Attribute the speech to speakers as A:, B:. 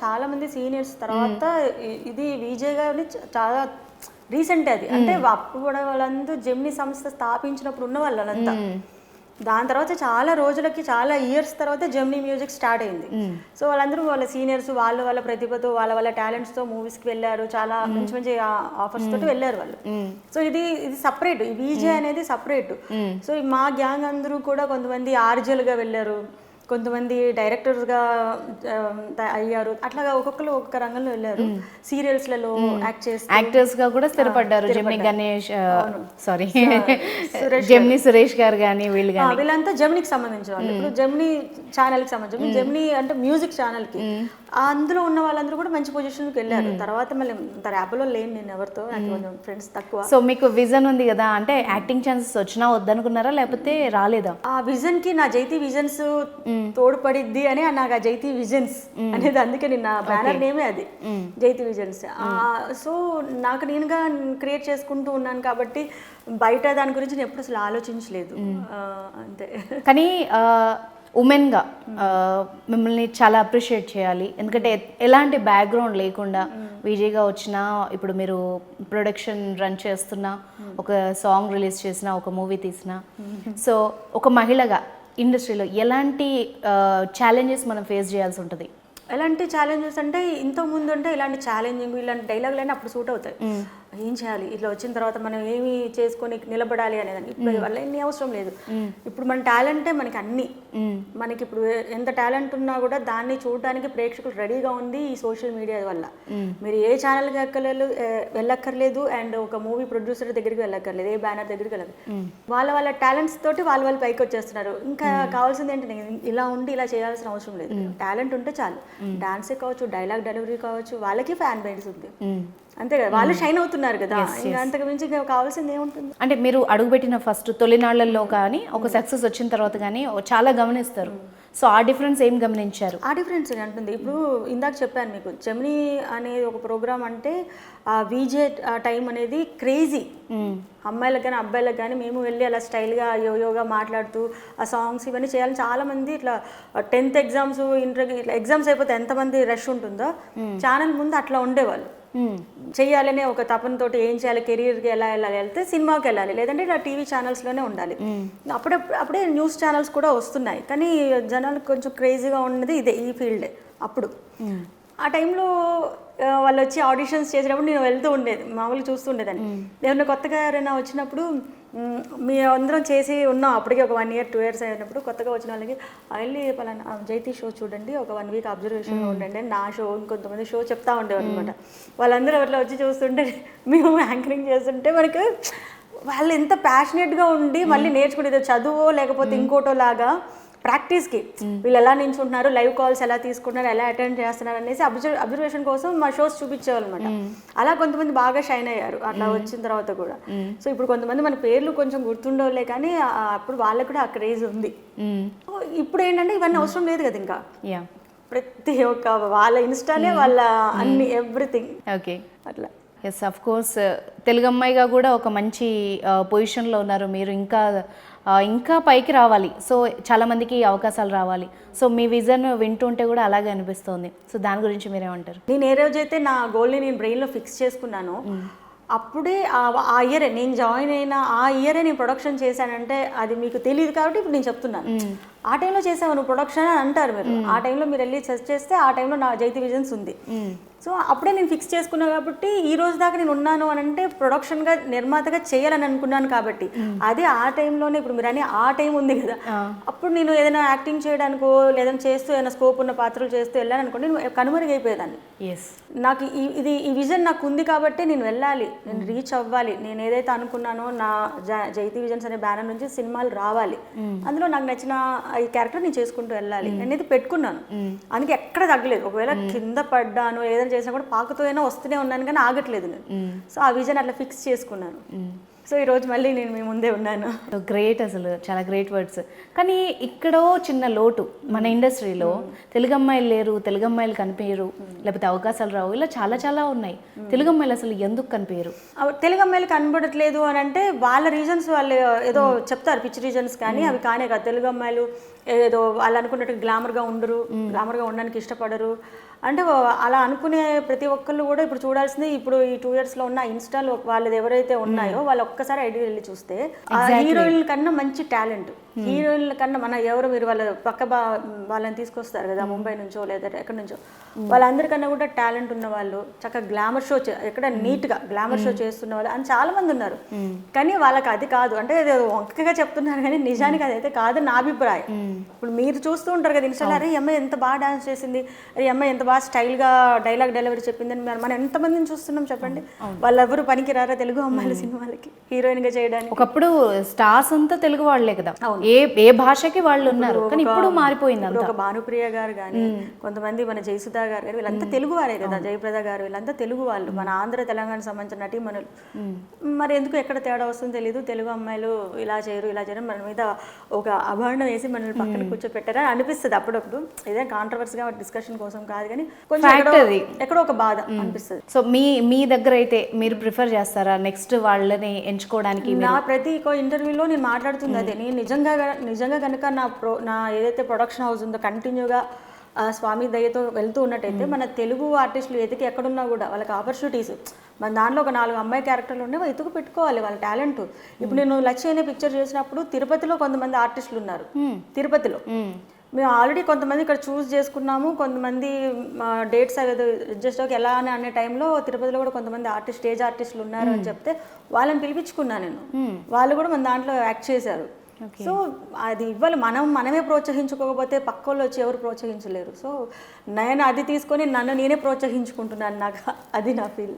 A: చాలా మంది సీనియర్స్ తర్వాత ఇది విజయ్ గారిని చాలా రీసెంట్ అది, అంటే అప్పుడు కూడా వాళ్ళందరూ జెమినీ సంస్థ స్థాపించినప్పుడు ఉన్న వాళ్ళంతా. దాని తర్వాత చాలా రోజులకి చాలా ఇయర్స్ తర్వాత జెమినీ మ్యూజిక్ స్టార్ట్ అయింది. సో వాళ్ళందరూ వాళ్ళ సీనియర్స్ వాళ్ళ ప్రతిభతో వాళ్ళ టాలెంట్స్తో మూవీస్కి వెళ్ళారు, చాలా మంచి మంచి ఆఫర్స్ తోటి వెళ్ళారు వాళ్ళు. సో ఇది సపరేట్, ఈ విజే అనేది సపరేట్. సో మా గ్యాంగ్ అందరూ కూడా కొంతమంది ఆర్జల్గా వెళ్ళారు, కొంతమంది డైరెక్టర్స్గా అయ్యారు, అట్లాగా ఒక్కొక్కరు ఒక్కొక్క రంగంలో వెళ్ళారు. సీరియల్స్లలో
B: యాక్టర్స్గా కూడా స్థిరపడ్డారు. Gemini Ganesh, sorry Gemini Suresh గారు కానీ
A: వీళ్ళంతా జెమినీకి సంబంధించిన వాళ్ళు. ఇప్పుడు జెమినీ ఛానల్కి సంబంధించి, జెమినీ అంటే మ్యూజిక్ ఛానల్కి అందులో ఉన్న వాళ్ళందరూ కూడా మంచి పొజిషన్కి వెళ్ళారు. తర్వాత మళ్ళీ ర్యాప్లో లేని నేను ఎవరితో, నాకు కొంచెం ఫ్రెండ్స్ తక్కువ.
B: సో మీకు విజన్ ఉంది కదా, అంటే యాక్టింగ్ ఛాన్సెస్ వచ్చినా వద్దనుకున్నారా లేకపోతే రాలేదా?
A: ఆ విజన్కి నా జైతి విజన్స్ తోడ్పడిద్ది అని నాకు ఆ జైతి విజన్స్ అనేది, అందుకే నిన్న బ్యానర్ నేమే అది జైతి విజన్స్. సో నాకు నేనుగా క్రియేట్ చేసుకుంటూ ఉన్నాను కాబట్టి బయట దాని గురించి నేను ఎప్పుడు అసలు ఆలోచించలేదు అంతే.
B: కానీ ఉమెన్గా మిమ్మల్ని చాలా అప్రిషియేట్ చేయాలి, ఎందుకంటే ఎలాంటి బ్యాక్గ్రౌండ్ లేకుండా విజయ్గా వచ్చిన, ఇప్పుడు మీరు ప్రొడక్షన్ రన్ చేస్తున్నా, ఒక సాంగ్ రిలీజ్ చేసిన, ఒక మూవీ తీసిన, సో ఒక మహిళగా ఇండస్ట్రీలో ఎలాంటి ఛాలెంజెస్ మనం ఫేస్ చేయాల్సి ఉంటుంది?
A: ఎలాంటి ఛాలెంజెస్ అంటే, ఇంతకుముందు అంటే ఇలాంటి ఛాలెంజింగ్ ఇలాంటి డైలాగులన్నీ అప్పుడు సూట్ అవుతాయి. ఏం చేయాలి, ఇట్లా వచ్చిన తర్వాత మనం ఏమి చేసుకొని నిలబడాలి అనేదాన్ని. ఇప్పుడు వల్ల ఎన్ని అవసరం లేదు. ఇప్పుడు మన టాలెంటే మనకి అన్ని, మనకి ఇప్పుడు ఎంత టాలెంట్ ఉన్నా కూడా దాన్ని చూడడానికి ప్రేక్షకులు రెడీగా ఉంది ఈ సోషల్ మీడియా వల్ల. మీరు ఏ ఛానల్కి వెళ్ళక్కర్లేదు, అండ్ ఒక మూవీ ప్రొడ్యూసర్ దగ్గరికి వెళ్ళక్కర్లేదు, ఏ బ్యానర్ దగ్గరికి వెళ్ళక్కర్లేదు. వాళ్ళ టాలెంట్స్ తోటి వాళ్ళు పైకి వచ్చేస్తున్నారు. ఇంకా కావాల్సింది ఏంటి, ఇలా ఉండి ఇలా చేయాల్సిన అవసరం లేదు. టాలెంట్ ఉంటే చాలు, డాన్సే కావచ్చు, డైలాగ్ డెలివరీ కావచ్చు, వాళ్ళకి ఫ్యాన్ బేస్ ఉంది, అంతే కదా, వాళ్ళు షైన్ అవుతున్నారు కదా. ఇంకా అంతకు మించి కావాల్సింది ఏముంటుంది?
B: అంటే మీరు అడుగుపెట్టిన ఫస్ట్ తొలినాళ్లలో కానీ ఒక సక్సెస్ వచ్చిన తర్వాత కానీ చాలా గమనిస్తారు. సో ఆ డిఫరెన్స్ ఏం గమనించారు?
A: ఆ డిఫరెన్స్ అంటుంది, ఇప్పుడు ఇందాక చెప్పాను మీకు, జెమినీ అనేది ఒక ప్రోగ్రామ్ అంటే ఆ విజే టైం అనేది క్రేజీ. అమ్మాయిలకు కానీ అబ్బాయిలకు కానీ మేము వెళ్ళి అలా స్టైల్గా యోగా మాట్లాడుతూ ఆ సాంగ్స్ ఇవన్నీ చేయాలని చాలామంది, ఇట్లా 10th ఎగ్జామ్స్, ఇంటర్ ఇట్లా ఎగ్జామ్స్ అయిపోతే ఎంతమంది రష్ ఉంటుందో ఛానల్ ముందు అట్లా ఉండేవాళ్ళు. చెయ్యాలనే ఒక తపనతోటి ఏం చేయాలి, కెరీర్కి ఎలా వెళ్తే సినిమాకి వెళ్ళాలి, లేదంటే ఇలా టీవీ ఛానల్స్లోనే ఉండాలి. అప్పుడే న్యూస్ ఛానల్స్ కూడా వస్తున్నాయి, కానీ జనాలకు కొంచెం క్రేజీగా ఉన్నది ఇదే, ఈ ఫీల్డే. అప్పుడు ఆ టైంలో వాళ్ళు వచ్చి ఆడిషన్స్ చేసినప్పుడు నేను వెళ్తూ ఉండేది, మామూలుగా చూస్తుండేదాన్ని. ఏమన్నా కొత్తగా ఎవరైనా వచ్చినప్పుడు, మీ అందరం చేసి ఉన్నాం అప్పటికే ఒక 1 year 2 years అయినప్పుడు, కొత్తగా వచ్చిన వాళ్ళకి వెళ్ళి పలానా జైతి షో చూడండి, ఒక 1 week అబ్జర్వేషన్లో ఉండండి, నా షో ఇంకొంతమంది షో చెప్తా ఉండేవారు అనమాట. వాళ్ళందరూ అట్లా వచ్చి చూస్తుంటే, మేము యాంకరింగ్ చేస్తుంటే మనకు వాళ్ళు ఎంత ప్యాషనెట్గా ఉండి మళ్ళీ నేర్చుకునేది, చదువో లేకపోతే ఇంకోటో లాగా ప్రాక్టీస్కి వీళ్ళు ఎలా నించుంటున్నారు, లైవ్ కాల్స్ ఎలా తీసుకుంటున్నారు, ఎలా అటెండ్ చేస్తున్నారు అనేసి అబ్జర్వేషన్ కోసం మా షోస్ చూపించేవాళ్ళు అనమాట. అలా కొంతమంది బాగా షైన్ అయ్యారు అట్లా వచ్చిన తర్వాత కూడా. సో ఇప్పుడు కొంతమంది మన పేర్లు కొంచెం గుర్తుండవులే, కానీ అప్పుడు వాళ్ళకి కూడా ఆ క్రేజ్ ఉంది. ఇప్పుడు ఏంటంటే ఇవన్నీ అవసరం లేదు కదా, ఇంకా ప్రతి ఒక్క వాళ్ళ ఇన్స్టానే వాళ్ళ అన్ని ఎవ్రీథింగ్.
B: ఓకే,
A: అట్లా.
B: ఎస్, అఫ్ కోర్స్ తెలుగు అమ్మాయిగా కూడా ఒక మంచి పొజిషన్లో ఉన్నారు మీరు. ఇంకా పైకి రావాలి, సో చాలామందికి అవకాశాలు రావాలి. సో మీ విజన్ వింటుంటే కూడా అలాగే అనిపిస్తుంది. సో దాని గురించి మీరేమంటారు?
A: నేను ఏ రోజైతే నా గోల్ని నేను బ్రెయిన్లో ఫిక్స్ చేసుకున్నానో అప్పుడే ఆ ఇయరే నేను జాయిన్ అయిన ఆ ఇయరే నేను ప్రొడక్షన్ చేశానంటే అది మీకు తెలియదు కాబట్టి ఇప్పుడు నేను చెప్తున్నాను. ఆ టైంలో చేసావు నువ్వు ప్రొడక్షన్ అని అంటారు మీరు. ఆ టైంలో మీరు వెళ్ళి సెర్చ్ చేస్తే ఆ టైంలో నా జైతి విజన్స్ ఉంది. సో అప్పుడే నేను ఫిక్స్ చేసుకున్నాను కాబట్టి ఈ రోజు దాకా నేను ఉన్నాను అని అంటే ప్రొడక్షన్గా నిర్మాతగా చేయాలని అనుకున్నాను కాబట్టి అదే ఆ టైంలోనే. ఇప్పుడు మీరు అని ఆ టైం ఉంది కదా, అప్పుడు నేను ఏదైనా యాక్టింగ్ చేయడానికో లేదంటే చేస్తూ ఏదైనా స్కోప్ ఉన్న పాత్రలు చేస్తూ వెళ్ళాను అనుకోండి, నేను కనుమరుగైపోయేదాన్ని. నాకు ఈ విజన్ నాకు ఉంది కాబట్టి నేను వెళ్ళాలి, నేను రీచ్ అవ్వాలి, నేను ఏదైతే అనుకున్నానో నా జైతి విజన్స్ అనే బ్యానర్ నుంచి సినిమాలు రావాలి, అందులో నాకు నచ్చిన ఈ క్యారెక్టర్ నేను చేసుకుంటూ వెళ్ళాలి అనేది పెట్టుకున్నాను. అందుకే ఎక్కడ తగ్గలేదు. ఒకవేళ కింద పడ్డాను ఏదైనా చేసినా కూడా పాకుతో అయినా వస్తూనే ఉన్నాను కానీ ఆగట్లేదు నేను. సో ఆ విజన్ అట్లా ఫిక్స్ చేసుకున్నాను. సో ఈరోజు మళ్ళీ నేను మీ ముందే ఉన్నాను.
B: గ్రేట్, అసలు చాలా గ్రేట్ వర్డ్స్. కానీ ఇక్కడో చిన్న లోటు మన ఇండస్ట్రీలో, తెలుగు అమ్మాయిలు లేరు, తెలుగు అమ్మాయిలు కనిపించరు, లేకపోతే అవకాశాలు రావు, ఇలా చాలా చాలా ఉన్నాయి. తెలుగు అమ్మాయిలు అసలు ఎందుకు కనిపించరు?
A: తెలుగు అమ్మాయిలు కనబడట్లేదు అని అంటే వాళ్ళ రీజన్స్ వాళ్ళు ఏదో చెప్తారు, పిచ్చి రీజన్స్, కానీ అవి కానే కాదు. తెలుగు అమ్మాయిలు ఏదో వాళ్ళు అనుకున్నట్టు గ్లామర్గా ఉండరు, గ్లామర్గా ఉండడానికి ఇష్టపడరు. అంటే అలా అనుకునే ప్రతి ఒక్కళ్ళు కూడా ఇప్పుడు చూడాల్సింది ఇప్పుడు ఈ 2 yearsలో ఉన్న ఇన్స్టాలో వాళ్ళది ఎవరైతే ఉన్నాయో వాళ్ళు ఒక్కసారి ఐడి వెళ్ళి చూస్తే ఆ హీరోయిన్ల కన్నా మంచి టాలెంట్, హీరోయిన్ల కన్నా మన ఎవరు మీరు వాళ్ళ వాళ్ళని తీసుకొస్తారు కదా ముంబై నుంచో లేదా ఎక్కడి నుంచో, వాళ్ళందరికన్నా కూడా టాలెంట్ ఉన్న వాళ్ళు చక్కగా గ్లామర్ షో ఎక్కడ నీట్గా గ్లామర్ షో చేస్తున్న వాళ్ళు అని చాలా మంది ఉన్నారు. కానీ వాళ్ళకి అది కాదు, అంటే వంకగా చెప్తున్నారు కానీ నిజానికి అదైతే కాదు నా అభిప్రాయం. ఇప్పుడు మీరు చూస్తూ ఉంటారు కదా ఇన్స్టాలో, అరే ఈ అమ్మాయి ఎంత బాగా డాన్స్ చేసింది, అరే ఈ అమ్మాయి ఎంత బాగా స్టైల్గా డైలాగ్ డెలివరీ చెప్పిందని మనం ఎంతమందిని చూస్తున్నాం చెప్పండి. వాళ్ళెవరు పనికి రారా తెలుగు అమ్మాయిల సినిమాలకి హీరోయిన్గా చేయడానికి.
B: ఒకప్పుడు స్టార్స్ అంతా తెలుగు వాళ్ళే కదా, ఏ భాషకి వాళ్ళు ఉన్నారు, కానీ ఇప్పుడు మారిపోయింది.
A: ఒక భానుప్రియ గారు కానీ కొంతమంది మన జయసుధా గారు కానీ వీళ్ళంతా తెలుగు వారే కదా, జయప్రద గారు వీళ్ళంతా తెలుగు వాళ్ళు, మన ఆంధ్ర తెలంగాణ సంబంధించిన నటీమణులు. మరి ఎందుకు ఎక్కడ తేడా వస్తుందో తెలియదు, తెలుగు అమ్మాయిలు ఇలా చేయరు మన మీద ఒక అభాండం వేసి మనల్ని పక్కన కూర్చోపెట్టారా అనిపిస్తుంది అప్పుడప్పుడు. ఇదే కాంట్రవర్సీగా డిస్కషన్ కోసం కాదు కానీ కొంచెం ఎక్కడో ఒక బాధ అనిపిస్తుంది.
B: సో మీ దగ్గర అయితే మీరు ప్రిఫర్ చేస్తారా నెక్స్ట్ వాళ్ళని ఎంచుకోవడానికి?
A: నా ప్రతి ఇంటర్వ్యూలో నేను మాట్లాడుతుంది అదే, నేను నిజంగా కనుక నా ఏదైతే ప్రొడక్షన్ హౌస్ ఉందో కంటిన్యూగా స్వామి దయతో వెళ్తూ ఉన్నట్టయితే మన తెలుగు ఆర్టిస్టులు ఎతికి ఎక్కడున్నా కూడా వాళ్ళకి ఆపర్చునిటీస్, మన దాంట్లో ఒక 4 అమ్మాయి క్యారెక్టర్లు ఉన్నాయి, వాళ్ళు ఎతుకు పెట్టుకోవాలి వాళ్ళ టాలెంట్. ఇప్పుడు నేను లక్ష్య అనే పిక్చర్ చేసినప్పుడు తిరుపతిలో కొంతమంది ఆర్టిస్టులు ఉన్నారు, తిరుపతిలో మేము ఆల్రెడీ కొంతమంది ఇక్కడ చూస్ చేసుకున్నాము, కొంతమంది డేట్స్ అవి అడ్జస్ట్ అవ్వక ఎలా అని అనే టైంలో తిరుపతిలో కూడా కొంతమంది స్టేజ్ ఆర్టిస్టులు ఉన్నారు అని చెప్తే వాళ్ళని పిలిపించుకున్నాను నేను, వాళ్ళు కూడా మన దాంట్లో యాక్ట్ చేశారు. సో అది ఇవ్వాలి, మనమే ప్రోత్సహించుకోకపోతే పక్క వాళ్ళు వచ్చి ఎవరు ప్రోత్సహించలేరు. సో నేను అది తీసుకొని నన్ను నేనే ప్రోత్సహించుకుంటున్నాను, నాకు అది నా ఫీల్.